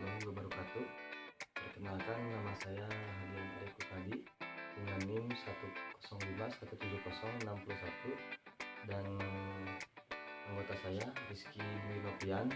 warahmatullahi wabarakatuh. Perkenalkan, nama saya Hadian Arif Kutadi dengan NIM 105170601 dan anggota saya Rizky Dwi Novian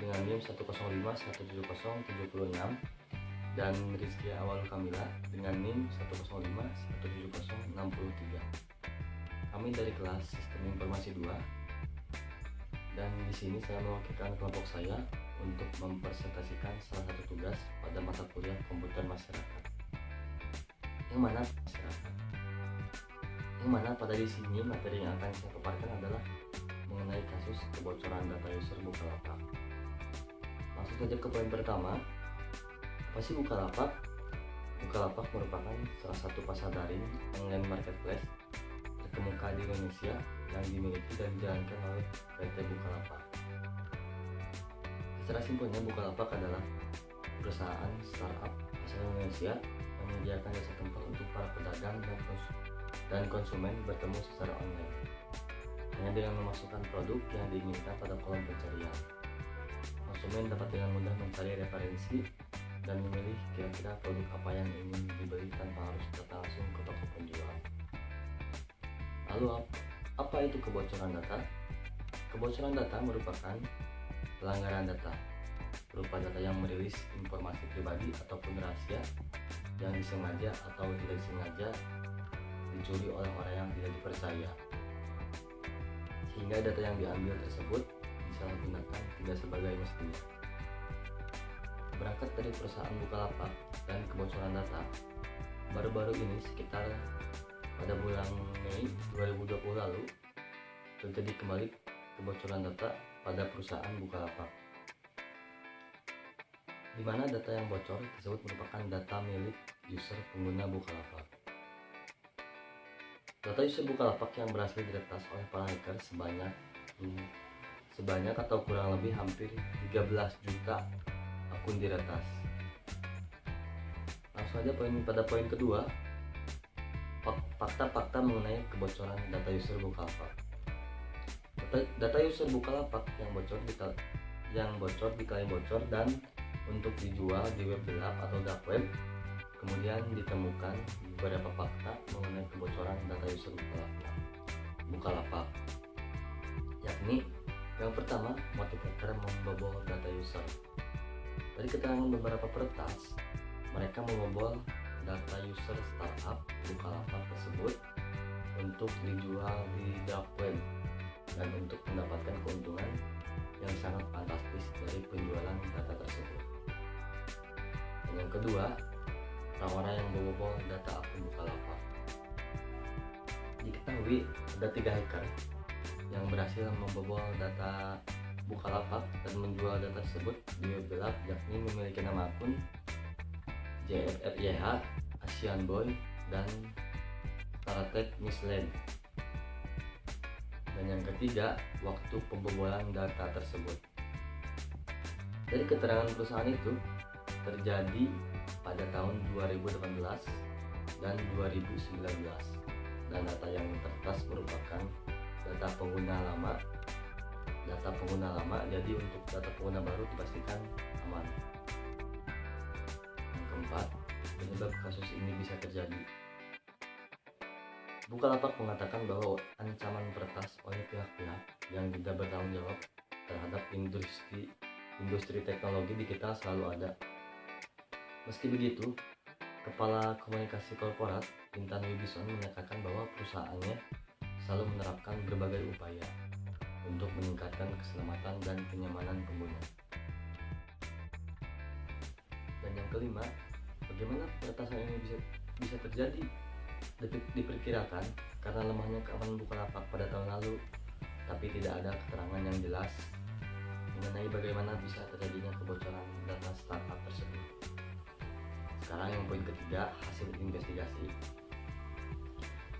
dengan NIM 105170706 dan Rizky Awal Kamila dengan NIM 105170663. Kami dari kelas Sistem Informasi 2 dan di sini saya mewakilkan kelompok saya untuk mempresentasikan salah satu tugas pada mata kuliah komputer masyarakat. Yang mana pada di sini materi yang akan saya paparkan adalah mengenai kasus kebocoran data user Bukalapak. Langsung saja ke poin pertama. Apa sih Bukalapak? Bukalapak merupakan salah satu pasar daring online marketplace terkemuka di Indonesia yang dimiliki dan dijalankan oleh PT Bukalapak. Secara simpelnya, Bukalapak adalah perusahaan startup asal Indonesia yang menyediakan jasa tempat untuk para pedagang dan konsumen bertemu secara online, hanya dengan memasukkan produk yang diinginkan pada kolom pencarian. Konsumen dapat dengan mudah mencari referensi dan memilih kira-kira produk apa yang ingin dibeli tanpa harus datang langsung ke toko penjual. Lalu apa itu kebocoran data? Kebocoran data merupakan pelanggaran data berupa data yang merilis informasi pribadi ataupun rahasia yang disengaja atau tidak disengaja dicuri oleh orang yang tidak dipercaya, sehingga data yang diambil tersebut disalahgunakan tidak sebagai mestinya. Berangkat dari perusahaan Bukalapak dan kebocoran data, baru-baru ini sekitar pada bulan Mei 2020 lalu terjadi kembali kebocoran data pada perusahaan Bukalapak, di mana data yang bocor tersebut merupakan data milik user pengguna Bukalapak. Data user Bukalapak yang berhasil diretas oleh para hacker sebanyak atau kurang lebih hampir 13 juta akun diretas. Langsung saja pada poin kedua, fakta-fakta mengenai kebocoran data user Bukalapak. Data user Bukalapak yang bocor dikali bocor dan untuk dijual di web gelap atau dark web. Kemudian ditemukan beberapa fakta mengenai kebocoran data user Bukalapak, yakni yang pertama, motif hacker membobol data user. Dari keterangan beberapa peretas, mereka membobol data user startup Bukalapak tersebut untuk dijual di dark web dan untuk mendapatkan keuntungan yang sangat fantastis dari penjualan data tersebut. Dan yang kedua, orang-orang yang membobol data akun Bukalapak. Diketahui ada 3 hacker yang berhasil membobol data Bukalapak dan menjual data tersebut di web gelap, yakni memiliki nama akun JFFYH, Asian Boy, dan Startech Misled. Dan yang ketiga, waktu pembobolan data tersebut. Dari keterangan perusahaan itu terjadi pada tahun 2018 dan 2019, dan data yang tertas merupakan data pengguna lama. Jadi untuk data pengguna baru dipastikan aman. Yang keempat, penyebab kasus ini bisa terjadi. Bukalapak mengatakan bahwa ancaman peretas oleh pihak-pihak yang tidak bertanggung jawab terhadap industri teknologi digital selalu ada. Meski begitu, Kepala Komunikasi Korporat Intan Wibison menyatakan bahwa perusahaannya selalu menerapkan berbagai upaya untuk meningkatkan keselamatan dan kenyamanan pengguna. Dan yang kelima, bagaimana peretasan ini bisa terjadi? Diperkirakan karena lemahnya keamanan Bukalapak pada tahun lalu, tapi tidak ada keterangan yang jelas mengenai bagaimana bisa terjadinya kebocoran data startup tersebut. Sekarang yang poin ketiga, hasil investigasi.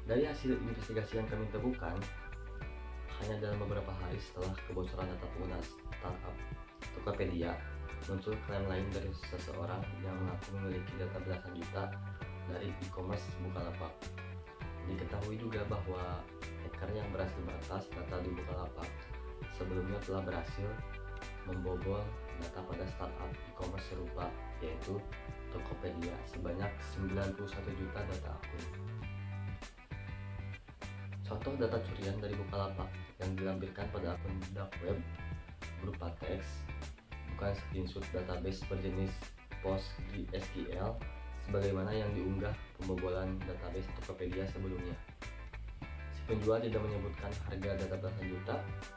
Dari hasil investigasi yang kami temukan, hanya dalam beberapa hari setelah kebocoran data pengguna startup Tokopedia, muncul klaim lain dari seseorang yang mengaku memiliki data belasan juta dari e-commerce Bukalapak. Diketahui juga bahwa hacker yang berhasil meretas data di Bukalapak sebelumnya telah berhasil membobol data pada startup e-commerce serupa, yaitu Tokopedia, sebanyak 91 juta data akun. Contoh data curian dari Bukalapak yang dilampirkan pada akun dark web berupa teks, bukan screenshot database berjenis PostgreSQL sebagaimana yang diunggah pembobolan database Tokopedia sebelumnya. Si penjual tidak menyebutkan harga data belasan juta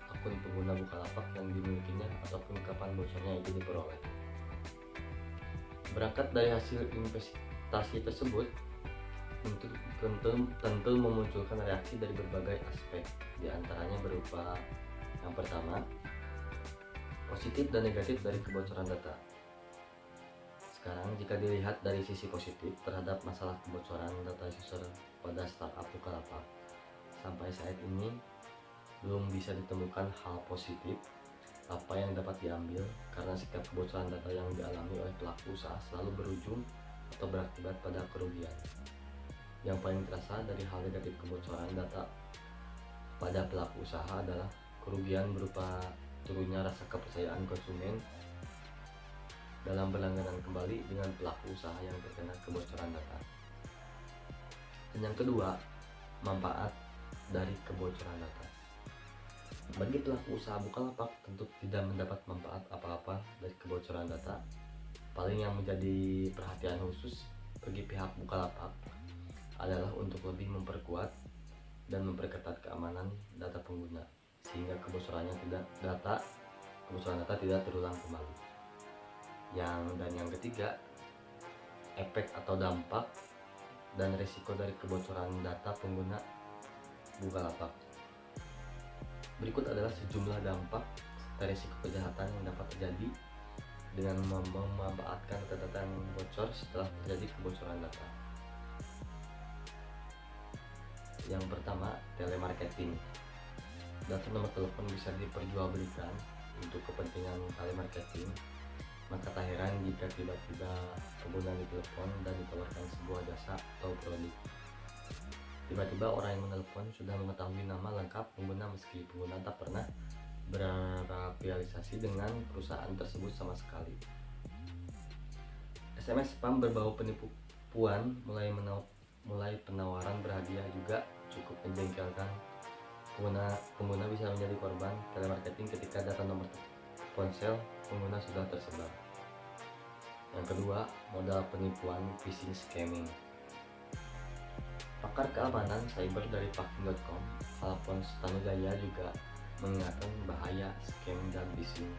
akun pengguna Bukalapak yang dimilikinya ataupun kapan bocornya itu diperoleh. Berangkat dari hasil investasi tersebut, tentu memunculkan reaksi dari berbagai aspek, diantaranya berupa yang pertama, positif dan negatif dari kebocoran data. Sekarang jika dilihat dari sisi positif terhadap masalah kebocoran data user pada startup Bukalapak, sampai saat ini belum bisa ditemukan hal positif apa yang dapat diambil karena setiap kebocoran data yang dialami oleh pelaku usaha selalu berujung atau berakibat pada kerugian. Yang paling terasa dari hal negatif kebocoran data pada pelaku usaha adalah kerugian berupa turunnya rasa kepercayaan konsumen dalam berlangganan kembali dengan pelaku usaha yang terkena kebocoran data. Dan yang kedua, manfaat dari kebocoran data. Bagi pelaku usaha Bukalapak tentu tidak mendapat manfaat apa-apa dari kebocoran data. Paling yang menjadi perhatian khusus bagi pihak Bukalapak adalah untuk lebih memperkuat dan memperketat keamanan data pengguna sehingga kebocoran data tidak terulang kembali. Yang ketiga, efek atau dampak dan risiko dari kebocoran data pengguna Bukalapak. Berikut adalah sejumlah dampak serta risiko kejahatan yang dapat terjadi dengan memanfaatkan data yang bocor setelah terjadi kebocoran data. Yang pertama, telemarketing. Data nomor telepon bisa diperjualbelikan untuk kepentingan telemarketing. Maka tak heran jika tiba-tiba pengguna ditelepon dan ditawarkan sebuah jasa atau produk. Tiba-tiba orang yang menelpon sudah mengetahui nama lengkap pengguna meski pengguna tak pernah berafiliasi dengan perusahaan tersebut sama sekali. SMS spam berbau penipuan mulai penawaran berhadiah juga cukup menjengkelkan. Pengguna bisa menjadi korban telemarketing ketika data nomor ponsel pengguna sudah tersebar. Yang kedua, modal penipuan phishing scamming. Pakar keamanan cyber dari Pakin.com, Alphonse Tanujaya juga mengingatkan bahaya scam dan phishing.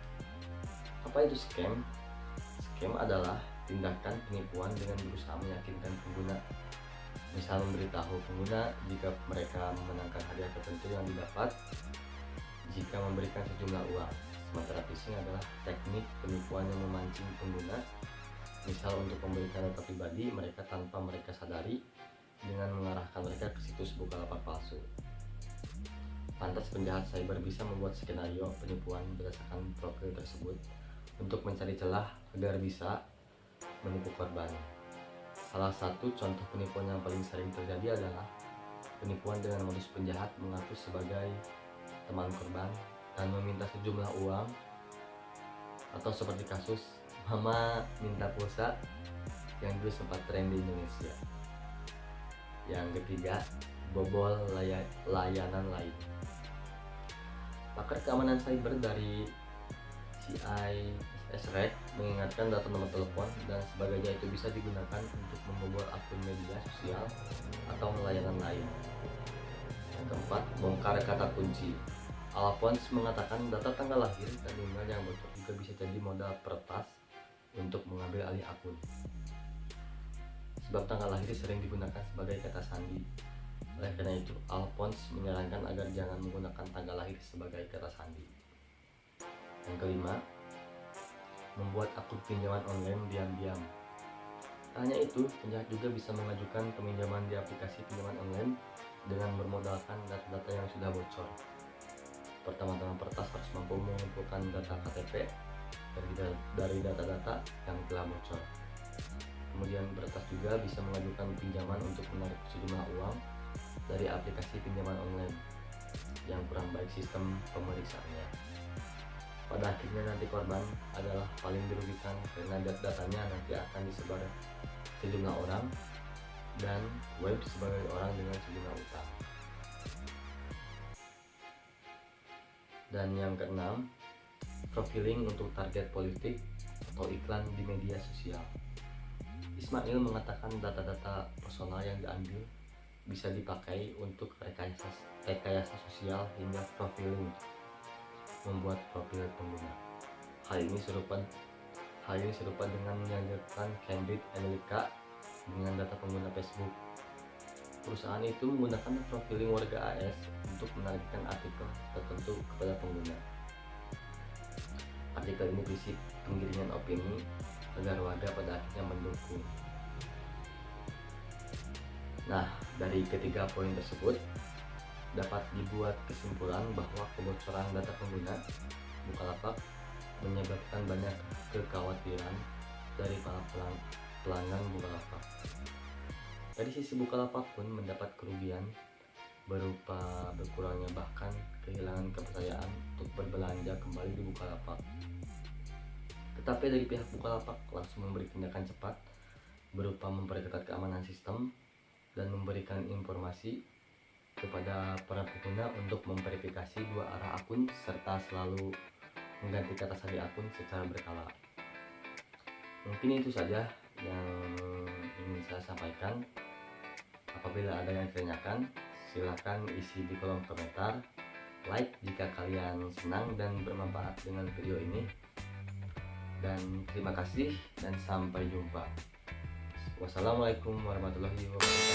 Apa itu scam? Scam adalah tindakan penipuan dengan berusaha meyakinkan pengguna. Misal memberitahu pengguna jika mereka memenangkan hadiah tertentu yang didapat jika memberikan sejumlah uang. Sementara phishing adalah teknik penipuan yang memancing pengguna, misal untuk memberikan data pribadi mereka tanpa mereka sadari dengan mengarahkan mereka ke situs Bukalapak palsu. Pantas penjahat cyber bisa membuat skenario penipuan berdasarkan profil tersebut untuk mencari celah agar bisa menipu korban. Salah satu contoh penipuan yang paling sering terjadi adalah penipuan dengan modus penjahat mengaku sebagai teman korban dan meminta sejumlah uang, atau seperti kasus mama minta pulsa yang dulu sempat tren di Indonesia. Yang ketiga, bobol layanan lain. Pakar keamanan cyber dari CISREC mengingatkan data nomor telepon dan sebagainya itu bisa digunakan untuk membobol akun media sosial atau layanan lain. Yang keempat, bongkar kata kunci. Alphonse mengatakan data tanggal lahir dan email yang bocor juga bisa jadi modal peretas untuk mengambil alih akun. Sebab tanggal lahir sering digunakan sebagai kata sandi. Oleh karena itu, Alphonse menyarankan agar jangan menggunakan tanggal lahir sebagai kata sandi. Yang kelima, membuat akun pinjaman online diam-diam. Hanya itu, penjahat juga bisa mengajukan peminjaman di aplikasi pinjaman online dengan bermodalkan data-data yang sudah bocor. Pertama-tama peretas harus mampu mengumpulkan data KTP dari data-data yang telah bocor. Kemudian peretas juga bisa mengajukan pinjaman untuk menarik sejumlah uang dari aplikasi pinjaman online yang kurang baik sistem pemeriksaannya. Pada akhirnya nanti korban adalah paling dirugikan karena datanya nanti akan disebar sejumlah orang dan web sebagai orang dengan sejumlah utang. Dan yang keenam, profiling untuk target politik atau iklan di media sosial. Ismail mengatakan data-data personal yang diambil bisa dipakai untuk rekayasa sosial hingga profiling, membuat profil pengguna. Hal ini serupa dengan yang dilakukan Cambridge Analytica dengan data pengguna Facebook. Perusahaan itu menggunakan profiling warga AS untuk menargetkan artikel tertentu kepada pengguna. Artikel ini berisi penggiringan opini agar warga pada akhirnya mendukung. Nah, dari ketiga poin tersebut dapat dibuat kesimpulan bahwa kebocoran data pengguna Bukalapak menyebabkan banyak kekhawatiran dari para pelanggan Bukalapak. Dari sisi Bukalapak pun mendapat kerugian berupa berkurangnya bahkan kehilangan kepercayaan untuk berbelanja kembali di Bukalapak. Tetapi dari pihak Bukalapak langsung memberi tindakan cepat berupa memperketat keamanan sistem dan memberikan informasi kepada para pengguna untuk memverifikasi dua arah akun serta selalu mengganti kata sandi akun secara berkala. Mungkin itu saja yang ingin saya sampaikan. Apabila ada yang ditanyakan, silakan isi di kolom komentar. Like jika kalian senang dan bermanfaat dengan video ini. Dan terima kasih dan sampai jumpa. Wassalamualaikum warahmatullahi wabarakatuh.